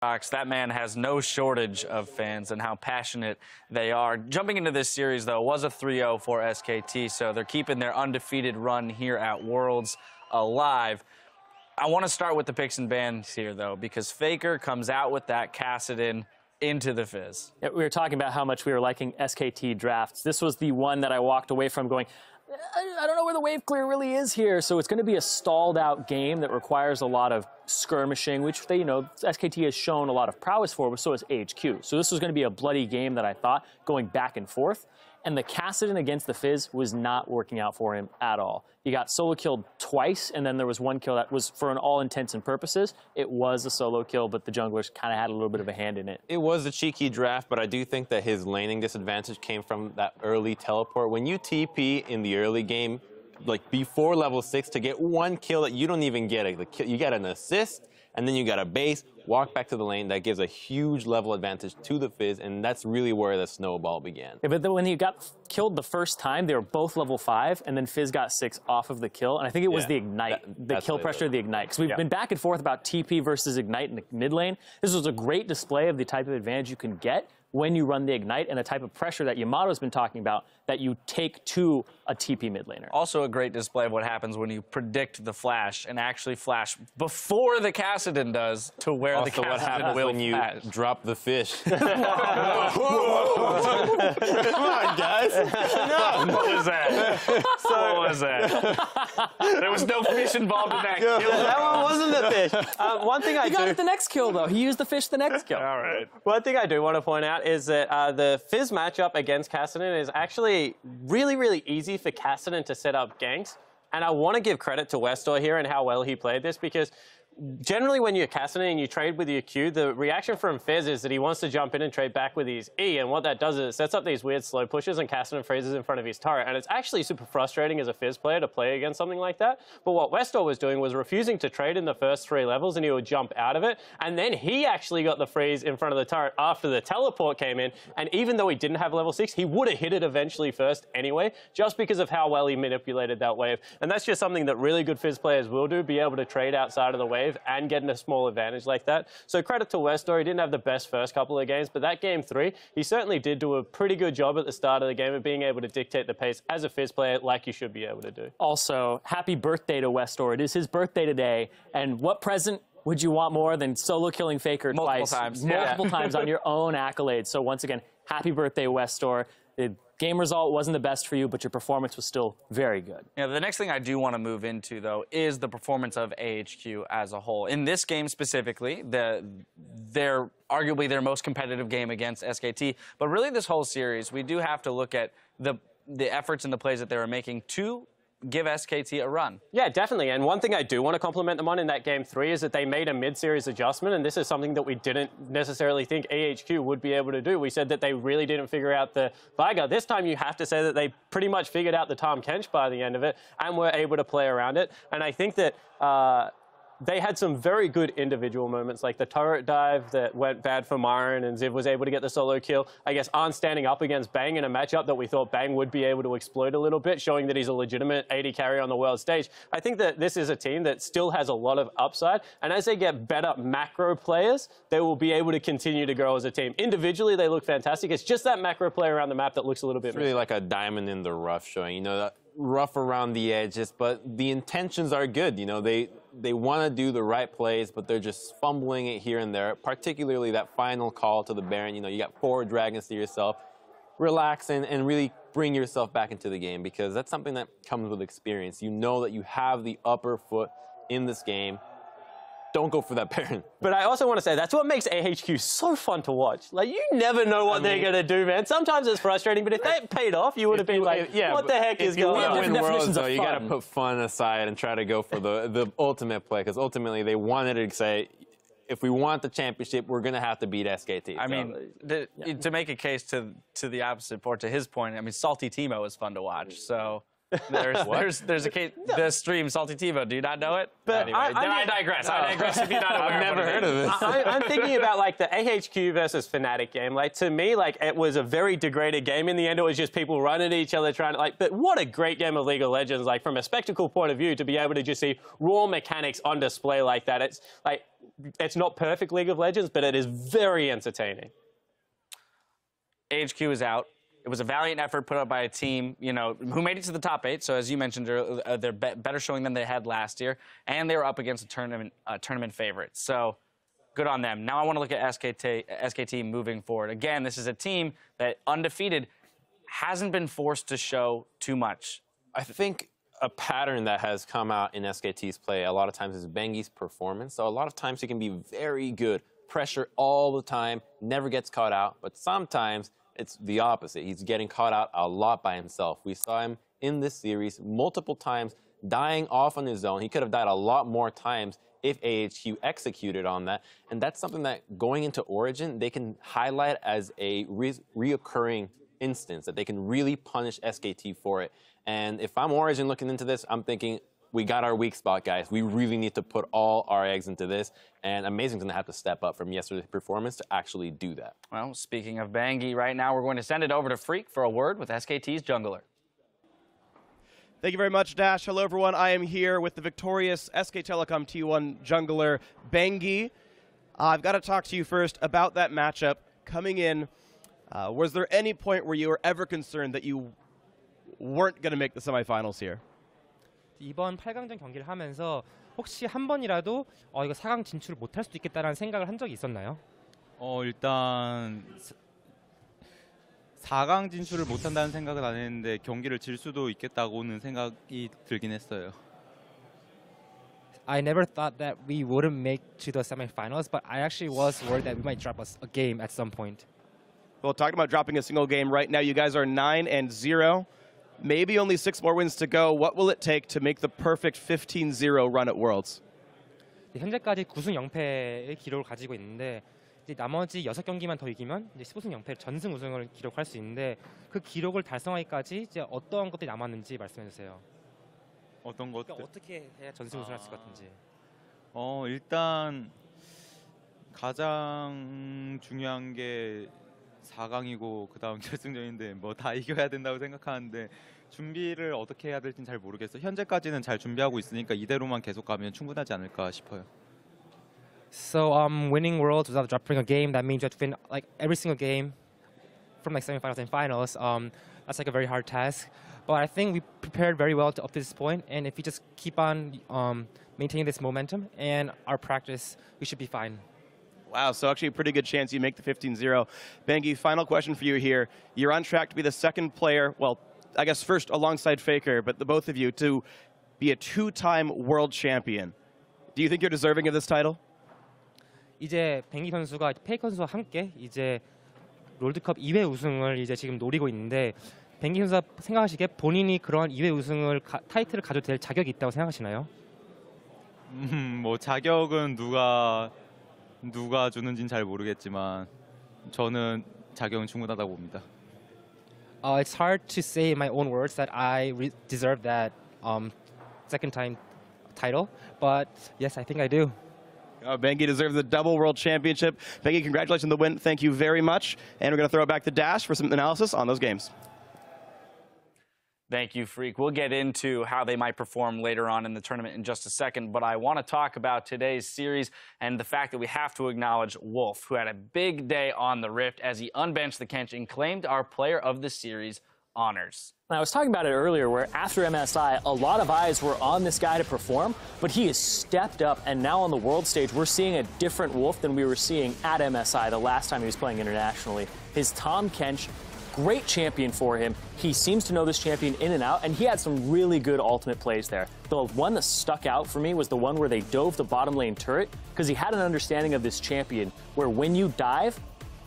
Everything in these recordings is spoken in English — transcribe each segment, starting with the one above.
That man has no shortage of fans and how passionate they are. Jumping into this series, though, was a 3-0 for SKT, so they're keeping their undefeated run here at Worlds alive. I want to start with the picks and bans here, though, because Faker comes out with that Kassadin into the Fizz. Yeah, we were talking about how much we were liking SKT drafts. This was the one that I walked away from going, I don't know where the wave clear really is here. So it's going to be a stalled out game that requires a lot of skirmishing, which they, SKT has shown a lot of prowess for, but so has AHQ. So this was going to be a bloody game that I thought, going back and forth. And the Kassadin against the Fizz was not working out for him at all. He got solo killed twice, and then there was one kill that was, for an all intents and purposes, it was a solo kill, but the junglers kind of had a little bit of a hand in it. It was a cheeky draft, but I do think that his laning disadvantage came from that early teleport. When you TP in the early game, like before level 6, to get one kill that you don't even get, you get an assist, and then you got a base, walk back to the lane. That gives a huge level advantage to the Fizz, and that's really where the snowball began. Yeah, but then when he got killed the first time, they were both level 5, and then Fizz got 6 off of the kill, and I think it was the Ignite, the kill pressure of the Ignite. Because we've been back and forth about TP versus Ignite in the mid lane. This was a great display of the type of advantage you can get when you run the Ignite and the type of pressure that Yamato's been talking about that you take to a TP mid laner. Also a great display of what happens when you predict the flash and actually flash before the Kassadin does to where also, the Kassadin what happens will when you flash. drop the fish. Come on, guys. No. What was that? What was that? There was no fish involved in that kill. That one wasn't the fish. One thing I He got it the next kill, though. He used the fish the next kill. All right. One thing I do want to point out is that the Fizz matchup against Kassadin is actually really, really easy for Kassadin to set up ganks. And I want to give credit to Westor here and how well he played this, because generally when you're Kassadin and you trade with your Q, the reaction from Fizz is that he wants to jump in and trade back with his E, and what that does is it sets up these weird slow pushes and Kassadin freezes in front of his turret, and it's actually super frustrating as a Fizz player to play against something like that. But what Westor was doing was refusing to trade in the first 3 levels, and he would jump out of it, and then he actually got the freeze in front of the turret after the teleport came in, and even though he didn't have level 6, he would have hit it eventually first anyway, just because of how well he manipulated that wave. And that's just something that really good Fizz players will do, be able to trade outside of the wave and get in a small advantage like that. So credit to Westor. He didn't have the best first couple of games, but that game 3, he certainly did do a pretty good job at the start of the game of being able to dictate the pace as a Fizz player like you should be able to do. Also, happy birthday to Westor. It is his birthday today, and what present would you want more than solo killing Faker Multiple twice? times. Multiple times on your own accolades. So once again, happy birthday, Westor. The game result wasn't the best for you, but your performance was still very good. Yeah, the next thing I do want to move into, though, is the performance of AHQ as a whole. In this game specifically, they're arguably their most competitive game against SKT, but really this whole series, we do have to look at the efforts and the plays that they were making to give SKT a run. Yeah, definitely. And one thing I do want to compliment them on in that game 3 is that they made a mid-series adjustment, and this is something that we didn't necessarily think AHQ would be able to do. We said that they really didn't figure out the Veigar. This time you have to say that they pretty much figured out the Tahm Kench by the end of it and were able to play around it. And I think that they had some very good individual moments, like the turret dive that went bad for Myron, and Ziv was able to get the solo kill. I guess Arn standing up against Bang in a matchup that we thought Bang would be able to exploit a little bit, showing that he's a legitimate AD carry on the world stage. I think that this is a team that still has a lot of upside, and as they get better macro players, they will be able to continue to grow as a team. Individually, they look fantastic. It's just that macro play around the map that looks a little bit It's really like a diamond in the rough showing, that rough around the edges, but the intentions are good. They want to do the right plays, but they're just fumbling it here and there, particularly that final call to the Baron. You got 4 dragons to yourself. Relax and really bring yourself back into the game, because that's something that comes with experience. You know that you have the upper foot in this game. Don't go for that Baron. But I also want to say that's what makes AHQ so fun to watch. Like, you never know what they're going to do, man. Sometimes it's frustrating, but if that paid off, you would have been like, what the heck is going on? If you win Worlds, though, you got to put fun aside and try to go for the ultimate play, because ultimately they wanted to say, if we want the championship, we're going to have to beat SKT. I mean, to make a case to the opposite, or to his point, I mean, Salty Timo is fun to watch, so... there's a case, the stream Salty Timo. Do you not know it? But anyway, I digress. I digress. If you're not aware, I've never heard of this. I'm thinking about like the AHQ versus Fnatic game. Like, to me, like, it was a very degraded game. In the end, it was just people running at each other trying to but what a great game of League of Legends. Like, from a spectacle point of view, to be able to just see raw mechanics on display like that. It's like, it's not perfect League of Legends, but it is very entertaining. AHQ is out. It was a valiant effort put up by a team, who made it to the top 8. So as you mentioned, they're better showing than they had last year, and they were up against a tournament favorite. So good on them. Now I want to look at SKT moving forward. Again, this is a team that undefeated hasn't been forced to show too much. I think a pattern that has come out in SKT's play a lot of times is Bengi's performance. So a lot of times he can be very good, pressure all the time, never gets caught out, but sometimes it's the opposite. He's getting caught out a lot by himself. We saw him in this series multiple times dying off on his own. He could have died a lot more times if AHQ executed on that. And that's something that going into Origin, they can highlight as a reoccurring instance, that they can really punish SKT for it. And if I'm Origin looking into this, I'm thinking, we got our weak spot, guys. We really need to put all our eggs into this. And Amazing's going to have to step up from yesterday's performance to actually do that. Well, speaking of Bengi, right now we're going to send it over to Freak for a word with SKT's jungler. Thank you very much, Dash. Hello, everyone. I am here with the victorious SK Telecom T1 jungler, Bengi. I've got to talk to you first about that matchup. Coming in, was there any point where you were ever concerned that you weren't going to make the semifinals here? 이번 8강전 경기를 하면서 혹시 한 번이라도 이거 4강 진출을 못할 수도 있겠다라는 생각을 한 적이 있었나요? 일단 4강 진출을 못한다는 생각은 안 했는데 경기를 질 수도 있겠다고는 생각이 들긴 했어요. I never thought that we wouldn't make to the semifinals, but I actually was worried that we might drop a game at some point. Well, talking about dropping a single game right now, you guys are 9-0. Maybe only 6 more wins to go. What will it take to make the perfect 15-0 run at Worlds? 현재까지 9승 0패의 기록을 가지고 있는데 이제 나머지 6경기만 더 이기면 이제 15승 0패 전승 우승을 기록할 수 있는데 그 기록을 달성하기까지 이제 어떤 것들이 남았는지 말씀해 주세요. 어떤 것들? 그러니까 어떻게 해야 전승 우승할 수 있을 것 같은지. 일단 가장 중요한 게 4강이고 그다음 결승전인데 뭐 다 이겨야 된다고 생각하는데 준비를 어떻게 해야 될지는 잘 모르겠어요. 현재까지는 잘 준비하고 있으니까 이대로만 계속 가면 충분하지 않을까 싶어요. So winning Worlds without dropping a game, that means you have to win like every single game from like semifinals and finals. That's like a very hard task. But I think we prepared very well up to this point, and if we just keep on maintaining this momentum and our practice, we should be fine. Wow, so actually a pretty good chance you make the 15-0. Bengi, final question for you here. You're on track to be the second player, well, I guess first alongside Faker, but the both of you, to be a 2-time world champion. Do you think you're deserving of this title? 이제 뱅기 선수가 페이커 선수와 함께 이제 롤드컵 2회 우승을 이제 지금 노리고 있는데 뱅기 선수가 생각하시기에 본인이 그런 2회 우승을 타이틀을 가져도 될 자격이 있다고 생각하시나요? 뭐 자격은 누가 주는지는 잘 모르겠지만 저는 자격은 충분하다고 봅니다. It's hard to say in my own words that I deserve that second time title, but yes, I think I do. Bengi deserves the double world championship. Bengi, congratulations on the win. Thank you very much. And we're going to throw it back to Dash for some analysis on those games. Thank you, Freak. We'll get into how they might perform later on in the tournament in just a second, but I want to talk about today's series and the fact that we have to acknowledge Wolf, who had a big day on the Rift as he unbenched the Kench and claimed our Player of the Series honors. I was talking about it earlier where after MSI, a lot of eyes were on this guy to perform, but he has stepped up, and now on the world stage, we're seeing a different Wolf than we were seeing at MSI the last time he was playing internationally. His Tahm Kench, great champion for him. He seems to know this champion in and out, and he had some really good ultimate plays there. The one that stuck out for me was the one where they dove the bottom lane turret, because he had an understanding of this champion where when you dive,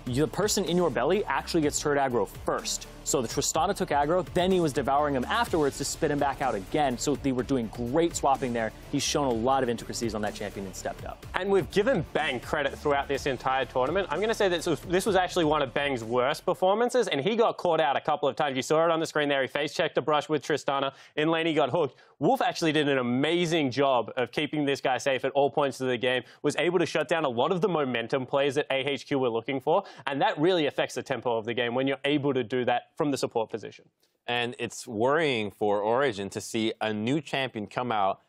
the person in your belly actually gets turret aggro first. So the Tristana took aggro, then he was devouring him afterwards to spit him back out again. So they were doing great swapping there. He's shown a lot of intricacies on that champion and stepped up. And we've given Bang credit throughout this entire tournament. I'm going to say that this was actually one of Bang's worst performances, and he got caught out a couple of times. You saw it on the screen there. He face-checked a brush with Tristana. In lane, he got hooked. Wolf actually did an amazing job of keeping this guy safe at all points of the game, was able to shut down a lot of the momentum plays that AHQ were looking for, and that really affects the tempo of the game when you're able to do that from the support position. And it's worrying for Origin to see a new champion come out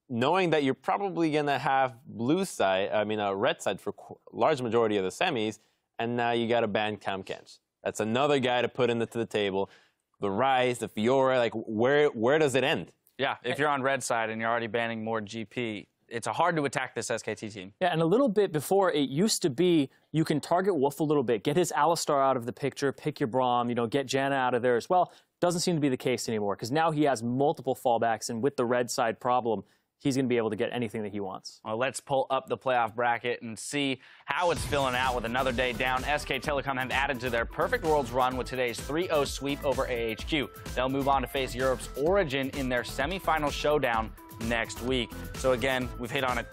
knowing that you're probably going to have red side for large majority of the semis, and now you got to ban Cam Kench. That's another guy to put into the table. The Rise, the Fiora, like where does it end? Yeah, if you're on red side and you're already banning more GP, it's hard to attack this SKT team. Yeah, and a little bit before, it used to be you can target Wolf a little bit, get his Alistar out of the picture, pick your Braum, get Janna out of there as well. Doesn't seem to be the case anymore, because now he has multiple fallbacks, and with the red side problem, he's going to be able to get anything that he wants. Well, let's pull up the playoff bracket and see how it's filling out with another day down. SK Telecom have added to their Perfect Worlds run with today's 3-0 sweep over AHQ. They'll move on to face Europe's Origin in their semifinal showdown next week. So again, we've hit on it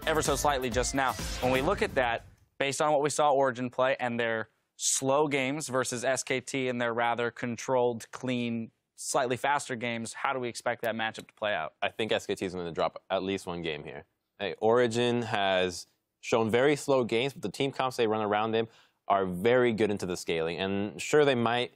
ever so slightly just now. When we look at that, based on what we saw Origin play and their slow games versus SKT and their rather controlled, clean, slightly faster games, how do we expect that matchup to play out? I think SKT is going to drop at least one game here. Hey, Origin has shown very slow games, but the team comps they run around them are very good into the scaling. And sure, they might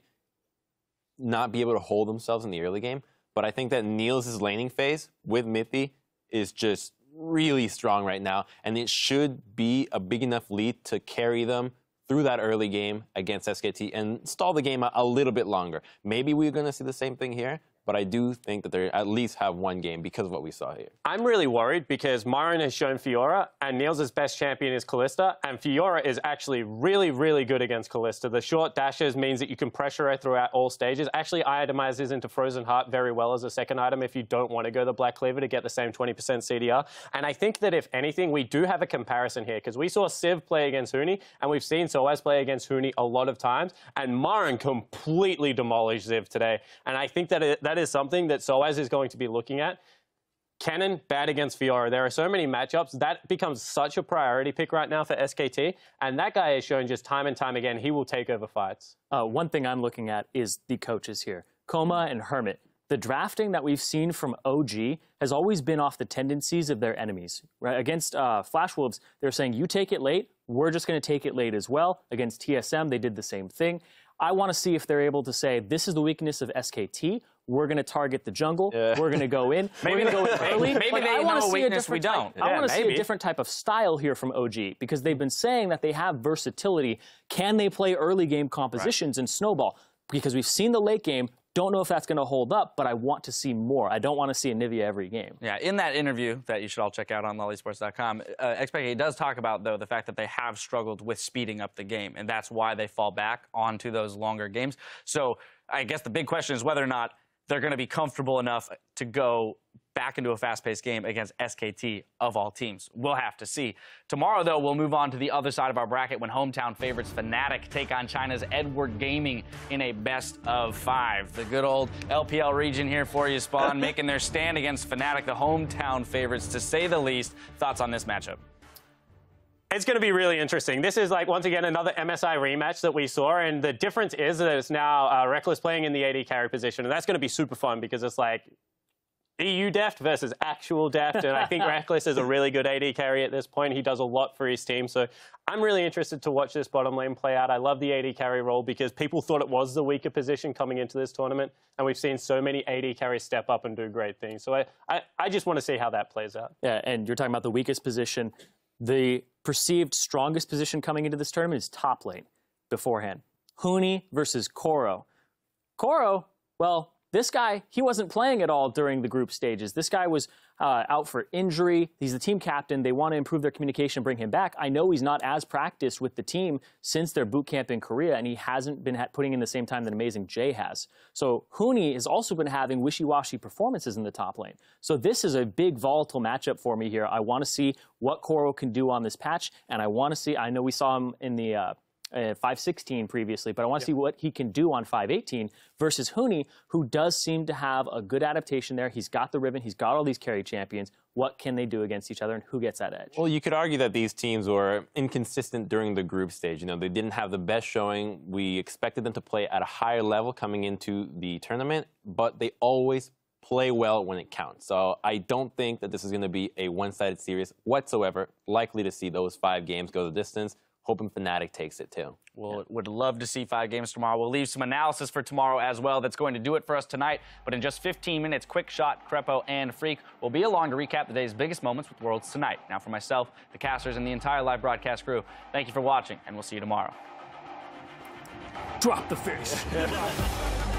not be able to hold themselves in the early game, but I think that Niels' laning phase with Mithy is just really strong right now, and it should be a big enough lead to carry them through that early game against SKT and stall the game a little bit longer. Maybe we're going to see the same thing here, but I do think that they at least have one game because of what we saw here. I'm really worried because Myron has shown Fiora, and Niels' best champion is Kalista, and Fiora is actually really, really good against Kalista. The short dashes means that you can pressure her throughout all stages. Actually itemizes into Frozen Heart very well as a second item if you don't want to go the Black Cleaver to get the same 20% CDR. And I think that if anything, we do have a comparison here, because we saw Civ play against Huni, and we've seen Soaz play against Huni a lot of times, and Myron completely demolished Civ today. And I think that that is something that Soaz is going to be looking at. Kennen, bad against Fiora. There are so many matchups. That becomes such a priority pick right now for SKT. And that guy has shown just time and time again, he will take over fights. One thing I'm looking at is the coaches here. Koma and Hermit. The drafting that we've seen from OG has always been off the tendencies of their enemies. Right? Against Flash Wolves, they're saying, you take it late, we're just going to take it late as well. Against TSM, they did the same thing. I want to see if they're able to say, this is the weakness of SKT. We're going to target the jungle. Yeah. We're going to go in. We're going to go in early. Maybe they know a weakness we don't. I want to see a different type of style here from OG, because they've been saying that they have versatility. Can they play early game compositions and snowball? Because we've seen the late game. Don't know if that's going to hold up, but I want to see more. I don't want to see a Nivea every game. Yeah, in that interview that you should all check out on lolesports.com, XPK does talk about, though, the fact that they have struggled with speeding up the game, and that's why they fall back onto those longer games. So I guess the big question is whether or not they're going to be comfortable enough to go back into a fast-paced game against SKT of all teams. We'll have to see. Tomorrow, though, we'll move on to the other side of our bracket when hometown favorites Fnatic take on China's Edward Gaming in a best-of-5. The good old LPL region here for you, Spawn, making their stand against Fnatic, the hometown favorites, to say the least. Thoughts on this matchup? It's going to be really interesting. This is, like, once again, another MSI rematch that we saw, and the difference is that it's now Reckless playing in the AD carry position, and that's going to be super fun because it's like EU deft versus actual deft, and I think Reckless is a really good AD carry at this point. He does a lot for his team, so I'm really interested to watch this bottom lane play out. I love the AD carry role because people thought it was the weaker position coming into this tournament, and we've seen so many AD carries step up and do great things. So I just want to see how that plays out. Yeah, and you're talking about the weakest position. The perceived strongest position coming into this tournament is top lane beforehand. Huni versus Koro. Koro, well, this guy, he wasn't playing at all during the group stages. This guy was out for injury. He's the team captain. They want to improve their communication, bring him back. I know he's not as practiced with the team since their boot camp in Korea, and he hasn't been putting in the same time that Amazing Jay has. So Huni has also been having wishy-washy performances in the top lane. So this is a big volatile matchup for me here. I want to see what Koro can do on this patch, and I want to see, I know we saw him in the 5.16 previously, but I want to see what he can do on 5.18 versus Huni, who does seem to have a good adaptation there. He's got the ribbon. He's got all these carry champions. What can they do against each other, and who gets that edge? Well, you could argue that these teams were inconsistent during the group stage. You know, they didn't have the best showing. We expected them to play at a higher level coming into the tournament, but they always play well when it counts. So I don't think that this is going to be a one-sided series whatsoever. Likely to see those 5 games go the distance. hoping Fnatic takes it too. Well, would love to see 5 games tomorrow. We'll leave some analysis for tomorrow as well. That's going to do it for us tonight. But in just 15 minutes, Quick Shot, Crepo, and Freak will be along to recap the day's biggest moments with Worlds tonight. Now, for myself, the casters, and the entire live broadcast crew, thank you for watching, and we'll see you tomorrow. Drop the fish.